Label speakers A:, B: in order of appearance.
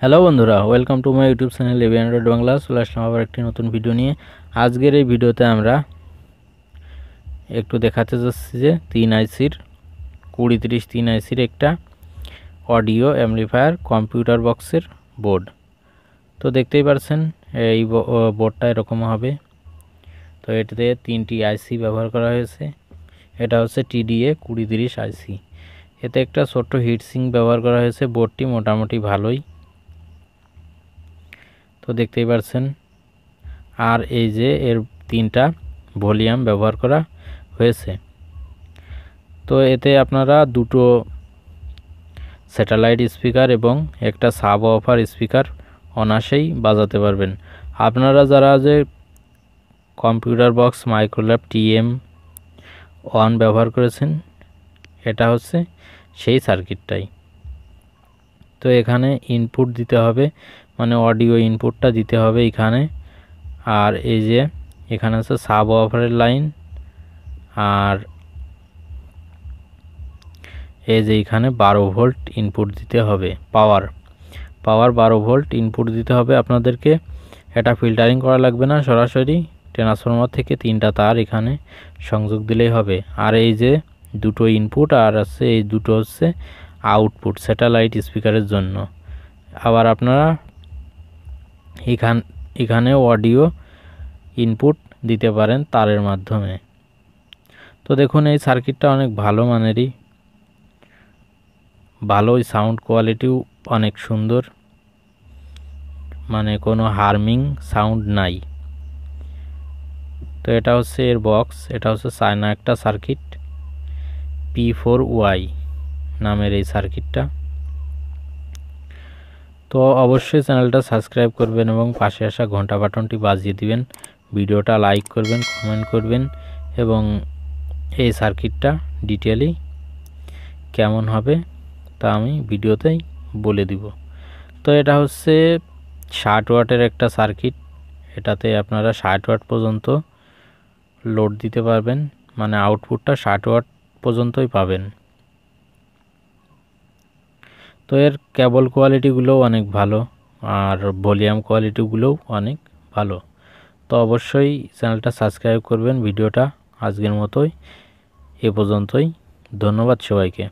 A: Hello বন্ধুরা, welcome to my YouTube channel এভিএনড্রয়েড বাংলা। চলে আসলাম আবার একটি নতুন ভিডিও নিয়ে। আজকের এই ভিডিওতে আমরা একটু দেখাতে যাচ্ছি যে 3ICর 2030 3ICর একটা অডিও অ্যাম্পলিফায়ার কম্পিউটার বক্সের বোর্ড। তো দেখতেই পাচ্ছেন এই বোর্ডটা এরকম হবে। তো এটাতে 3টি আইসি ব্যবহার করা হয়েছে। এটা হচ্ছে TDA 2030 আইসি। এতে একটা ছোট্ট হিটসিঙ্ক ব্যবহার করা হয়েছে। বোর্ডটি মোটামুটি ভালোই। তো দেখতেই পাচ্ছেন, আর এই যে এর 3টা ভলিউম ব্যবহার করা হয়েছে। তো এতে আপনারা দুটো স্যাটেলাইট স্পিকার এবং একটা সাব অফার স্পিকার অনায়াসেই বাজাতে পারবেন। আপনারা যারা যে কম্পিউটার বক্স মাইক্রোল্যাব TM1 ব্যবহার করেছেন, এটা হচ্ছে সেই সার্কিটটাই। তো এখানে ইনপুট দিতে হবে, মানে অডিও ইনপুটটা দিতে হবে এখানে। আর এই যে এখানে আছে সাব অফারের লাইন, আর এই যে এখানে 12 ভোল্ট ইনপুট দিতে হবে। পাওয়ার 12 ভোল্ট ইনপুট দিতে হবে আপনাদেরকে। এটা ফিল্টারিং করা লাগবে না, সরাসরি ট্রান্সফরমার থেকে 3টা তার এখানে সংযোগ দিলেই হবে। আর এই যে দুটো ইনপুট আর আছে, এই দুটো হচ্ছে আউটপুট স্যাটেলাইট স্পিকারের জন্য। আবার আপনারা এখানে অডিও ইনপুট দিতে পারেন তারের মাধ্যমে। তো দেখুন, এই সার্কিটটা অনেক ভালো মানেরই, ভালোই সাউন্ড কোয়ালিটিও অনেক সুন্দর, মানে কোনো হার্মিং সাউন্ড নাই। তো এটা হচ্ছে এর বক্স। এটা হচ্ছে চায়না একটা সার্কিট, P4Y নামের এই সার্কিটটা। তো অবশ্যই চ্যানেলটা সাবস্ক্রাইব করবেন এবং পাশে আসা ঘন্টা বাটনটি বাজিয়ে দিবেন। ভিডিওটা লাইক করবেন, কমেন্ট করবেন এবং এই সার্কিটটা ডিটেইলি কেমন হবে তা আমি ভিডিওতেই বলে দিব। তো এটা হচ্ছে 60 ওয়াটের একটা সার্কিট। এটাতে আপনারা 60 ওয়াট পর্যন্ত লোড দিতে পারবেন, মানে আউটপুটটা 60 ওয়াট পর্যন্তই পাবেন। তো এর কেবল কোয়ালিটিগুলোও অনেক ভালো, আর ভলিউম কোয়ালিটিগুলোও অনেক ভালো। তো অবশ্যই চ্যানেলটা সাবস্ক্রাইব করবেন। ভিডিওটা আজকের মতোই এ পর্যন্তই। ধন্যবাদ সবাইকে।